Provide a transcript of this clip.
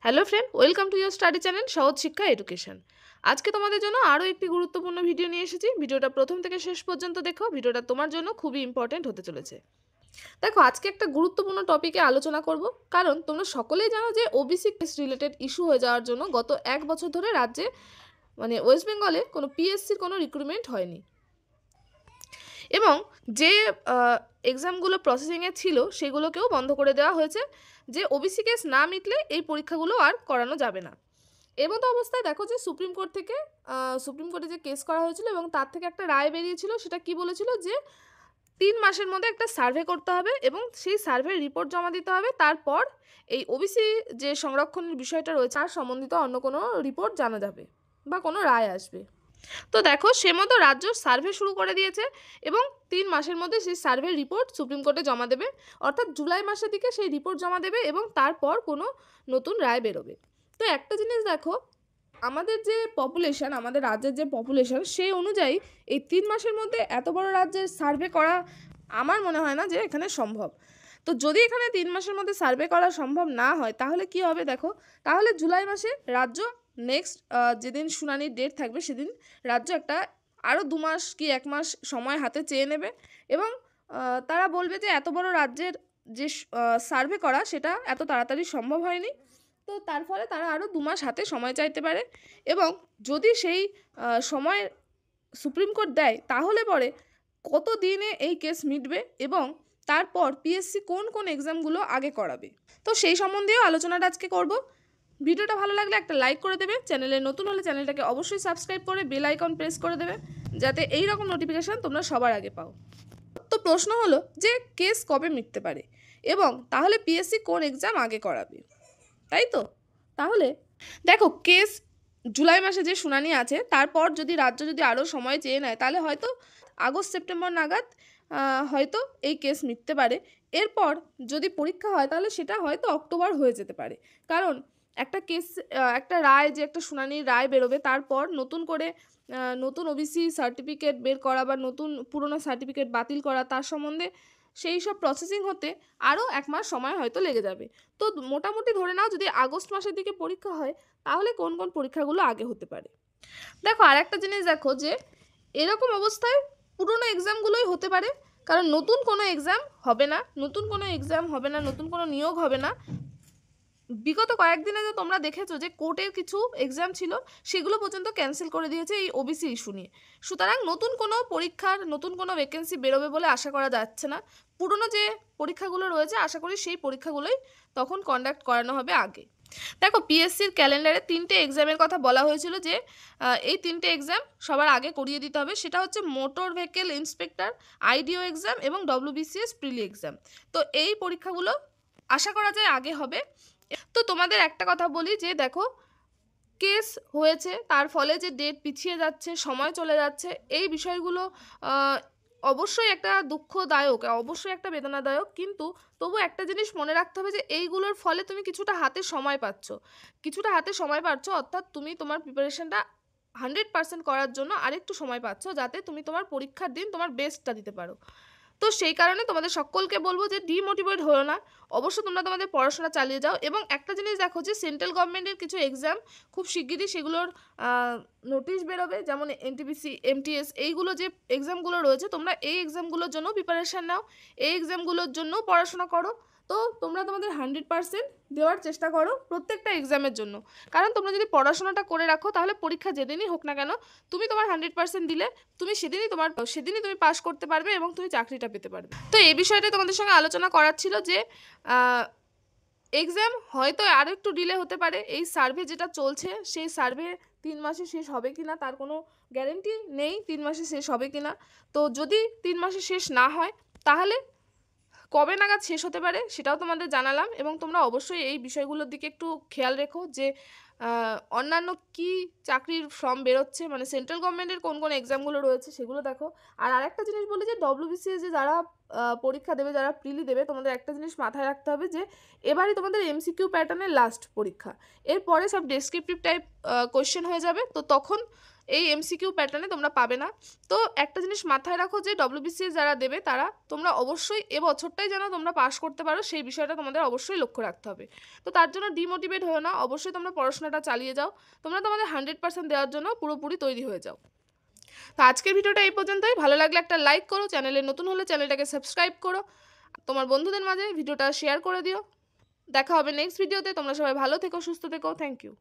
Hello friend, welcome to your study channel সহজ শিক্ষা education. আজকে তোমাদের জন্য আরও একটি গুরুত্বপূর্ণ ভিডিও নিয়ে এসেছি। ভিডিওটা প্রথম থেকে শেষ পর্যন্ত দেখো, ভিডিওটা তোমার জন্য খুবই ইম্পর্টেন্ট হতে চলেছে। দেখো, আজকে একটা গুরুত্বপূর্ণ টপিকে আলোচনা করব, কারণ তোমরা সকলেই জানো যে ওবিসি কেস রিলেটেড ইস্যু হয়ে যাওয়ার জন্য গত 1 বছর ধরে রাজ্যে ওয়েস্ট বেঙ্গলে কোনো পিএসসির কোনো রিক্রুটমেন্ট হয়নি, এবং যে এক্সামগুলো প্রসেসিংয়ে ছিল সেগুলোকেও বন্ধ করে দেওয়া হয়েছে, যে ওবিসি কেস না মিটলে এই পরীক্ষাগুলো আর করানো যাবে না। এমতো অবস্থায় দেখো যে সুপ্রিম কোর্টে যে কেস করা হয়েছিল এবং তার থেকে একটা রায় বেরিয়েছিল। সেটা কি বলেছিল, যে 3 মাসের মধ্যে একটা সার্ভে করতে হবে এবং সেই সার্ভের রিপোর্ট জমা দিতে হবে। তারপর এই ওবিসি যে সংরক্ষণের বিষয়টা রয়েছে তার সম্বন্ধিত অন্য কোনো রিপোর্ট জানা যাবে বা কোনো রায় আসবে। তো দেখো, সে মতো রাজ্য সার্ভে শুরু করে দিয়েছে এবং 3 মাসের মধ্যে সেই সার্ভের রিপোর্ট সুপ্রিম কোর্টে জমা দেবে, অর্থাৎ জুলাই মাসের দিকে সেই রিপোর্ট জমা দেবে এবং তারপর কোনো নতুন রায় বেরোবে। তো একটা জিনিস দেখো, আমাদের যে পপুলেশন, আমাদের রাজ্যের যে পপুলেশন, সেই অনুযায়ী এই 3 মাসের মধ্যে এত বড় রাজ্যের সার্ভে করা আমার মনে হয় না যে এখানে সম্ভব। তো যদি এখানে 3 মাসের মধ্যে সার্ভে করা সম্ভব না হয় তাহলে কি হবে দেখো, তাহলে জুলাই মাসে রাজ্য নেক্সট যেদিন শুনানির ডেট থাকবে সেদিন রাজ্য একটা আরও 2 মাস কি 1 মাস সময় হাতে চেয়ে নেবে এবং তারা বলবে যে এত বড় রাজ্যের যে সার্ভে করা সেটা এত তাড়াতাড়ি সম্ভব হয়নি। তো তার ফলে তারা আরও 2 মাস হাতে সময় চাইতে পারে, এবং যদি সেই সময় সুপ্রিম কোর্ট দেয় তাহলে পরে কত দিনে এই কেস মিটবে এবং তারপর পিএসসি কোন কোন এক্সামগুলো আগে করাবে, তো সেই সম্বন্ধেও আলোচনাটা আজকে করব। ভিডিওটা ভালো লাগলে একটা লাইক করে দেবে, চ্যানেলে নতুন হলে চ্যানেলটাকে অবশ্যই সাবস্ক্রাইব করে বেল আইকন প্রেস করে দেবে, যাতে এই রকম নোটিফিকেশান তোমরা সবার আগে পাও। তো প্রশ্ন হলো যে কেস কবে মিটতে পারে এবং তাহলে পিএসসি কোন এক্সাম আগে করাবে, তাই তো? তাহলে দেখো, কেস জুলাই মাসে যে শুনানি আছে তারপর যদি রাজ্য আরও সময় চেয়ে নেয় তাহলে হয়তো আগস্ট সেপ্টেম্বর নাগাদ হয়তো এই কেস মিটতে পারে। এরপর যদি পরীক্ষা হয় তাহলে সেটা হয়তো অক্টোবর হয়ে যেতে পারে, কারণ একটা কেস, একটা রায়, যে একটা শুনানির রায় বেরোবে তারপর নতুন করে নতুন ওবিসি সার্টিফিকেট বের করা বা নতুন পুরনো সার্টিফিকেট বাতিল করা, তার সম্বন্ধে সেই সব প্রসেসিং হতে আরও 1 মাস সময় হয়তো লেগে যাবে। তো মোটামুটি ধরে নাও যদি আগস্ট মাসের দিকে পরীক্ষা হয় তাহলে কোন কোন পরীক্ষাগুলো আগে হতে পারে। দেখো, আর একটা জিনিস দেখো, যে এরকম অবস্থায় পুরনো এক্সামগুলোই হতে পারে, কারণ নতুন কোনো এক্সাম হবে না, নতুন কোনো নিয়োগ হবে না। বিগত কয়েকদিনে যে তোমরা দেখেছো যে কোর্টের কিছু এক্সাম ছিল সেগুলো পর্যন্ত ক্যান্সেল করে দিয়েছে এই ওবিসি ইস্যু নিয়ে। সুতরাং নতুন কোনো পরীক্ষার নতুন কোনো ভ্যাকেন্সি বেরোবে বলে আশা করা যাচ্ছে না। পুরনো যে পরীক্ষাগুলো রয়েছে আশা করি সেই পরীক্ষাগুলোই তখন কন্ডাক্ট করানো হবে আগে। দেখো, পিএসসির ক্যালেন্ডারে 3টে এক্সামের কথা বলা হয়েছিল, যে এই 3টে এক্সাম সবার আগে করিয়ে দিতে হবে। সেটা হচ্ছে মোটর ভেহিকেল ইন্সপেক্টর, আইডিও এক্সাম এবং ডব্লিউবিসিএস প্রিলি এক্সাম। তো এই পরীক্ষাগুলো আশা করা যায় আগে হবে। তো তোমাদের একটা কথা বলি, যে দেখো, কেস হয়েছে তার ফলে যে ডেট পিছিয়ে যাচ্ছে, সময় চলে যাচ্ছে, এই বিষয়গুলো অবশ্যই একটা দুঃখদায়ক, অবশ্যই একটা বেদনাদায়ক, কিন্তু তবু একটা জিনিস মনে রাখতে হবে যে এইগুলোর ফলে তুমি কিছুটা হাতে সময় পাচ্ছ, অর্থাৎ তুমি তোমার প্রিপারেশনটা 100% করার জন্য আরেকটু সময় পাচ্ছ, যাতে তুমি তোমার পরীক্ষার দিন তোমার বেস্টটা দিতে পারো। তো সেই কারণে তোমাদের সকলকে বলবো যে ডিমোটিভেট হও না, অবশ্যই তোমরা তোমাদের পড়াশোনা চালিয়ে যাও। এবং একটা জিনিস দেখো, যে সেন্ট্রাল গভর্নমেন্টের কিছু এক্সাম খুব শিগগিরই সেগুলোর নোটিশ বেরোবে, যেমন এনটিপিসি, এমটিএস, এইগুলো যে এক্সামগুলো রয়েছে তোমরা এই এক্সামগুলোর জন্য প্রিপারেশান নাও, এই এক্সামগুলোর জন্য পড়াশোনা করো। তো তোমরা তোমাদের 100% দেওয়ার চেষ্টা করো প্রত্যেকটা এক্সামের জন্য, কারণ তোমরা যদি পড়াশোনাটা করে রাখো তাহলে পরীক্ষা যেদিনই হোক না কেন তুমি তোমার 100% দিলে তুমি সেদিনই তুমি পাস করতে পারবে এবং তুমি চাকরিটা পেতে পারবে। তো এই বিষয়টা তোমাদের সঙ্গে আলোচনা করার ছিল, যে এক্সাম হয়তো আরও একটু ডিলে হতে পারে। এই সার্ভে যেটা চলছে সেই সার্ভে 3 মাসে শেষ হবে কি না তার কোনো গ্যারেন্টি নেই, 3 মাসে শেষ হবে কি না। তো যদি 3 মাসে শেষ না হয় তাহলে কবে নাগাদ শেষ হতে পারে সেটাও তোমাদের জানালাম, এবং তোমরা অবশ্যই এই বিষয়গুলোর দিকে একটু খেয়াল রেখো, যে অন্যান্য কি চাকরির ফর্ম বেরোচ্ছে, সেন্ট্রাল গভর্নমেন্টের কোন কোন এক্সামগুলো রয়েছে সেগুলো দেখো। আর আরেকটা জিনিস বলি, যে ডব্লিউবিসিএস যে যারা পরীক্ষা দেবে, যারা প্রিলি দেবে, তোমাদের একটা জিনিস মাথায় রাখতে হবে, যে এবারে তোমাদের এমসিকিউ প্যাটার্নের লাস্ট পরীক্ষা, এরপরে সব ডেসক্রিপটিভ টাইপ কোয়েশ্চেন হয়ে যাবে। তো তখন এই এমসিকিউ প্যাটার্নে তোমরা পাবে না। তো একটা জিনিস মাথায় রাখো যে ডব্লিউবিসিএস যারা দেবে তারা তোমরা অবশ্যই এবছরটাই যেন তোমরা পাস করতে পারো, সেই বিষয়টা তোমাদের অবশ্যই লক্ষ্য রাখতে হবে। তো তার জন্য ডিমোটিভেট হও না, অবশ্যই তোমরা পড়াশোনাটা চালিয়ে যাও, তোমরা তোমাদের 100% দেওয়ার জন্য পুরোপুরি তৈরি হয়ে যাও। তো আজকের ভিডিওটা এই পর্যন্তই। ভালো লাগলে একটা লাইক করো, চ্যানেলে নতুন হলে চ্যানেলটাকে সাবস্ক্রাইব করো, তোমার বন্ধুদের মাঝে ভিডিওটা শেয়ার করে দিও। দেখা হবে নেক্সট ভিডিওতে। তোমরা সবাই ভালো থেকো, সুস্থ থেকো। Thank you.